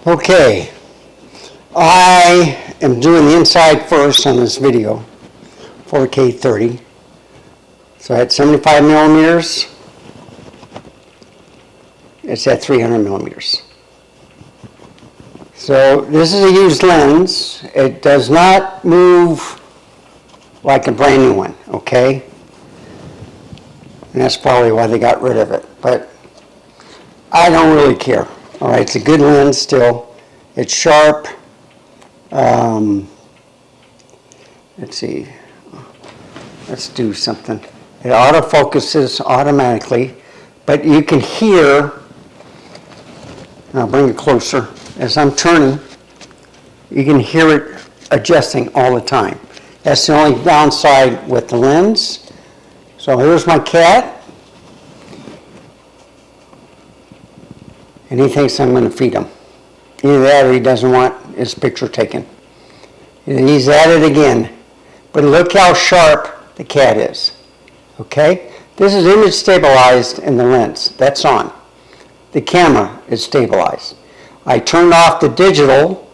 Okay, I am doing the inside first on this video, 4K 30. So I had 75 millimeters. It's at 300 millimeters. So this is a used lens. It does not move like a brand new one, okay? And that's probably why they got rid of it. But I don't really care. All right, it's a good lens still. It's sharp. Let's see. Let's do something. It autofocuses automatically, but you can hear, I'll bring it closer, as I'm turning, you can hear it adjusting all the time. That's the only downside with the lens. So here's my cat. And he thinks I'm going to feed him. Either that or he doesn't want his picture taken. And he's at it again. But look how sharp the cat is. Okay? This is image stabilized in the lens. That's on. The camera is stabilized. I turned off the digital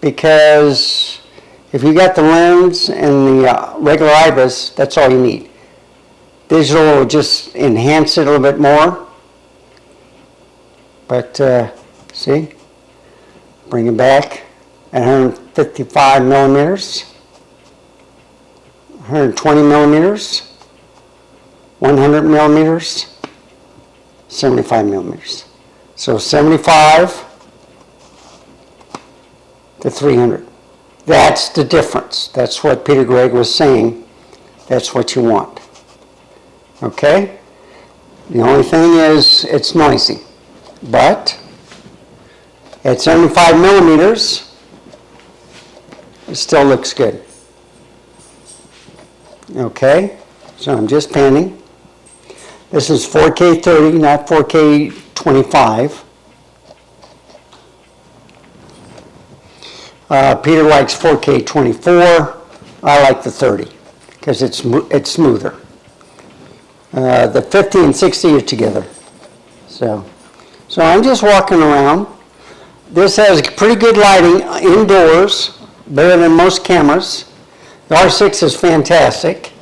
because if you got the lens and the regular IBIS, that's all you need. Digital will just enhance it a little bit more. But see, bring it back at 155 millimeters, 120 millimeters, 100 millimeters, 75 millimeters. So 75 to 300. That's the difference. That's what Peter Gregg was saying. That's what you want. Okay? The only thing is it's noisy. But at 75 millimeters, it still looks good. Okay, so I'm just panning. This is 4K 30, not 4K 25. Peter likes 4K 24. I like the 30 because it's smoother. The 50 and 60 are together. So I'm just walking around. This has pretty good lighting indoors, better than most cameras. The R6 is fantastic,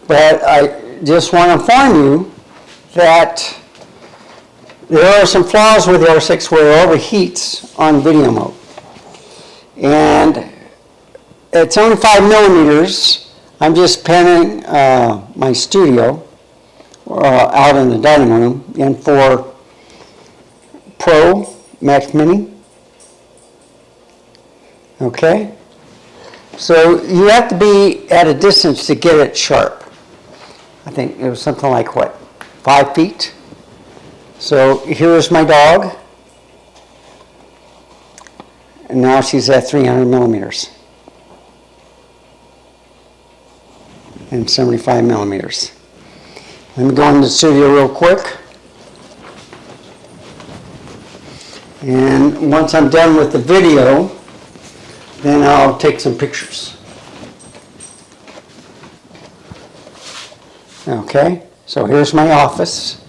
but I just want to inform you that there are some flaws with the R6 where it overheats on video mode. And at 75 millimeters, I'm just panning my studio out in the dining room, and for Pro Max Mini. Okay, so you have to be at a distance to get it sharp. I think it was something like what, 5 feet. So here's my dog, and now she's at 300 millimeters and 75 millimeters. Let me go in the studio real quick. And once I'm done with the video, then I'll take some pictures. Okay, so here's my office.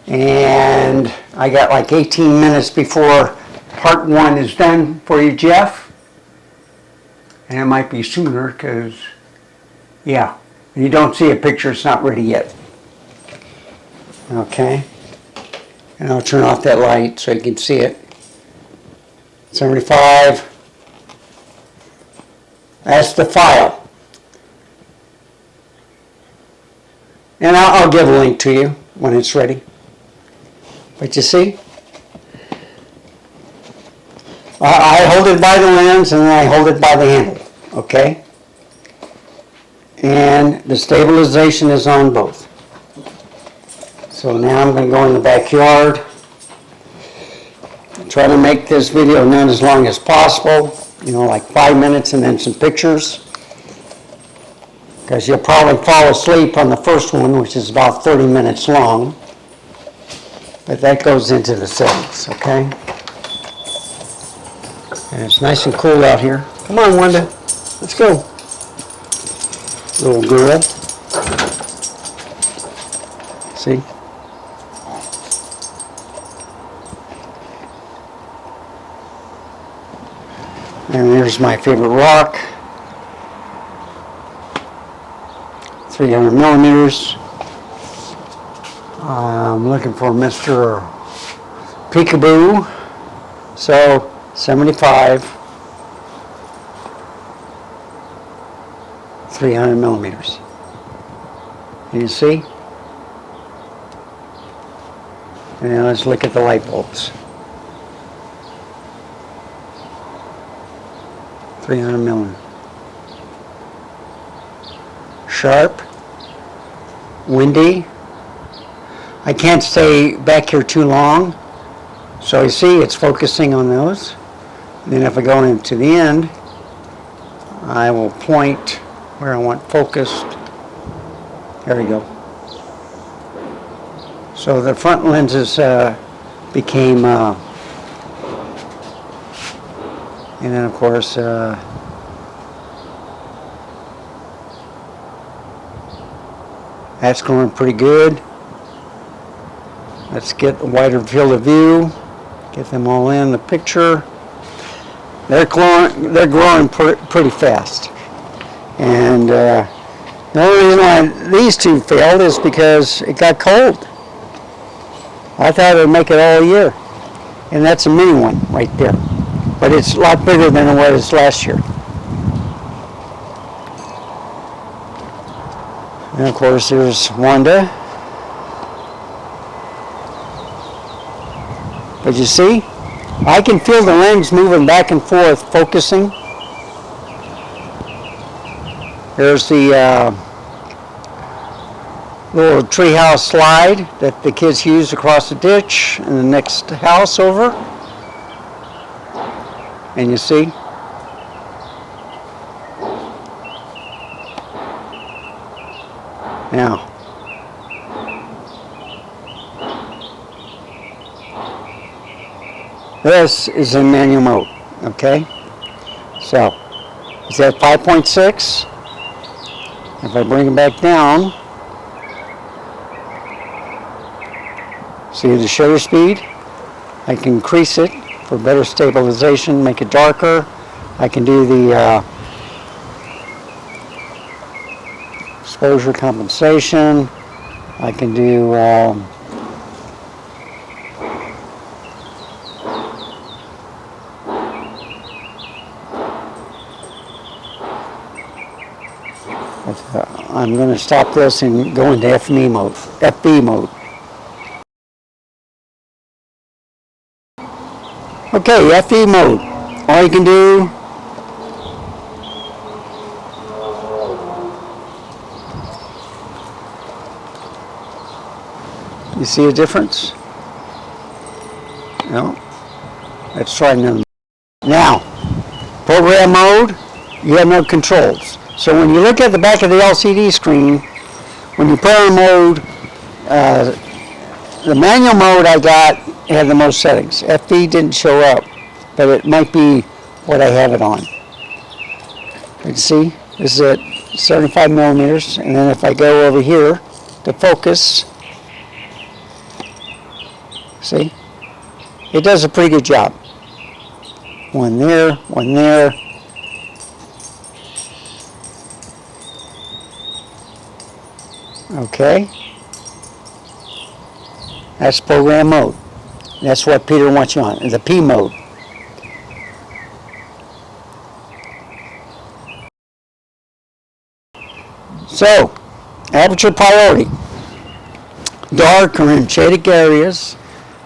And I got like 18 minutes before part 1 is done for you, Jeff. And it might be sooner because, yeah, you don't see a picture, it's not ready yet. Okay. And I'll turn off that light so you can see it. 75. That's the file. And I'll give a link to you when it's ready. But you see? I hold it by the lens and then I hold it by the handle. Okay? And the stabilization is on both. So now I'm going to go in the backyard, try to make this video not as long as possible, like 5 minutes and then some pictures. Because you'll probably fall asleep on the first one, which is about 30 minutes long. But that goes into the settings, okay? And it's nice and cool out here. Come on, Wanda, let's go. Little girl. See? And here's my favorite rock, 300 millimeters. I'm looking for Mr. Peekaboo, so 75, 300 millimeters. Can you see? And now let's look at the light bulbs. 300 millimeters. Sharp, windy. I can't stay back here too long, so you see it's focusing on those. And then if I go into the end, I will point where I want focused. There we go. So the front lenses became, and then of course, that's going pretty good. Let's get a wider field of view, get them all in the picture. They're growing pretty fast. And the only reason why these two failed is because it got cold. I thought it would make it all year. And that's a mini one right there. But it's a lot bigger than it was last year. And of course there's Wanda. But you see, I can feel the lens moving back and forth, focusing. There's the little treehouse slide that the kids use across the ditch in the next house over. And you see? Now, this is in manual mode, okay? So, is that 5.6? If I bring it back down, see the shutter speed? I can increase it for better stabilization, make it darker. I can do the exposure compensation. I can do I'm going to stop this and go into FB mode. Okay, FB mode. All you can do, you see a difference? No. Let's try another. Now, program mode, you have no controls. So when you look at the back of the LCD screen, when you put on mode, the manual mode I got had the most settings. FB didn't show up, but it might be what I have it on. You can see, this is at 75 millimeters, and then if I go over here to focus, see, it does a pretty good job. One there, one there. Okay, that's program mode. That's what Peter wants you on, the P mode. So, aperture priority. Dark or in shaded areas.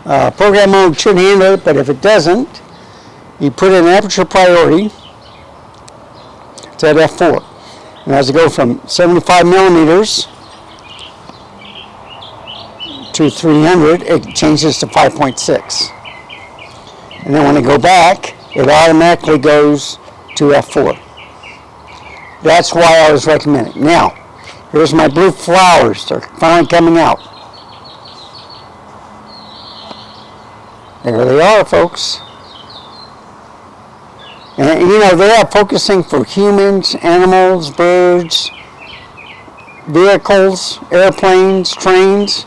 Program mode should handle it, but if it doesn't, you put in aperture priority to f4. And as I go from 75 millimeters to 300, it changes to 5.6. And then when I go back, it automatically goes to f4. That's why I was recommending. Now, here's my blue flowers. They're finally coming out. There they are, folks. And you know, they are focusing for humans, animals, birds, vehicles, airplanes, trains.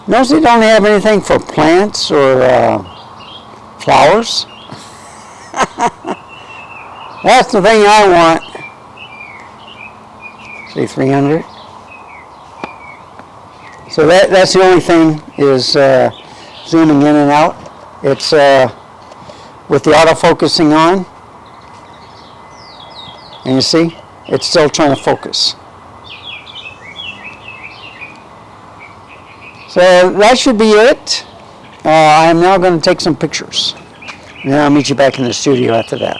Notice they don't have anything for plants or flowers. That's the thing I want. See, 300. So that's the only thing is zooming in and out. It's with the autofocusing on. And you see, it's still trying to focus. So that should be it. I'm now going to take some pictures. And then I'll meet you back in the studio after that.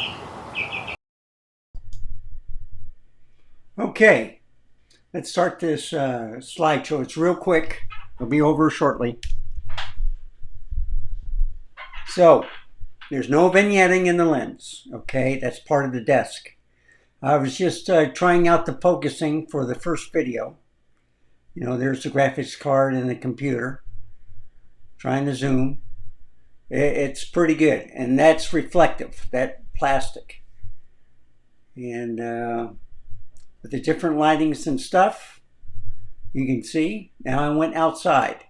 Okay, let's start this slideshow. It's real quick. It'll be over shortly. So, there's no vignetting in the lens. Okay, that's part of the desk. I was just trying out the focusing for the first video. You know, there's the graphics card and the computer. Trying to zoom. It's pretty good. And that's reflective, that plastic. And with the different lightings and stuff, you can see. Now I went outside.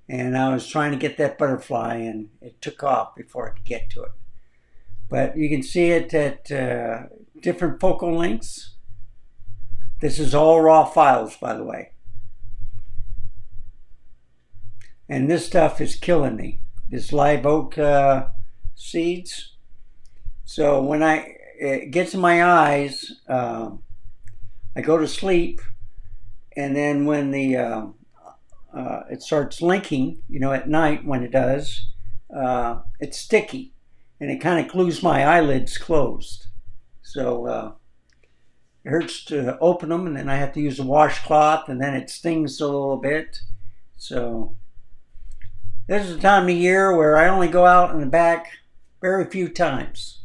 And I was trying to get that butterfly and it took off before I could get to it. But you can see it at different focal lengths. This is all raw files, by the way. And this stuff is killing me. This live oak seeds. So when it gets in my eyes, I go to sleep. And then when the it starts linking, you know, at night when it does, it's sticky. And it kind of glues my eyelids closed. So it hurts to open them, and then I have to use a washcloth, and then it stings a little bit. So this is the time of year where I only go out in the back very few times.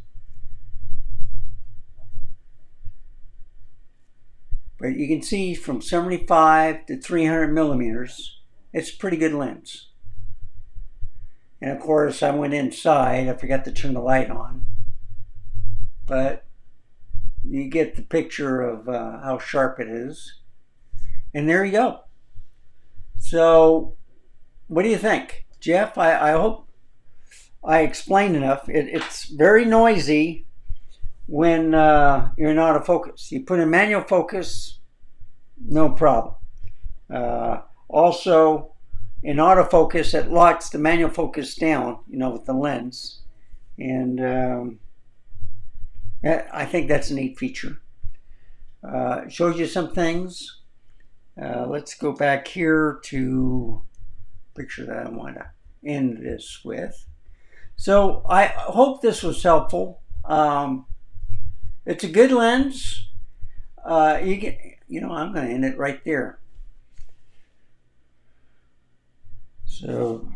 But you can see from 75 to 300 millimeters, it's a pretty good lens. And of course, I went inside. I forgot to turn the light on. But you get the picture of how sharp it is. And there you go. So, what do you think? Jeff, I hope I explained enough. It's very noisy when you're in autofocus. You put in manual focus, no problem. Also, in autofocus, it locks the manual focus down, you know, with the lens. And I think that's a neat feature. It shows you some things. Let's go back here to the picture that I want to end this with. So I hope this was helpful. It's a good lens. I'm going to end it right there. So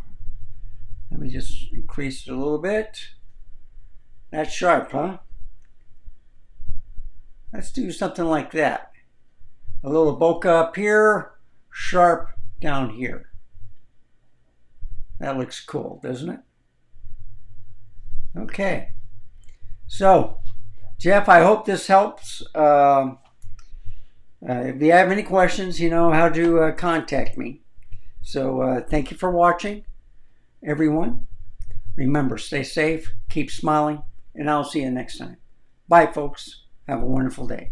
let me just increase it a little bit. That's sharp, huh? Let's do something like that. A little bokeh up here, sharp down here. That looks cool, doesn't it? Okay. So, Jeff, I hope this helps. If you have any questions, you know how to contact me. So thank you for watching, everyone. Remember, stay safe, keep smiling, and I'll see you next time. Bye, folks. Have a wonderful day.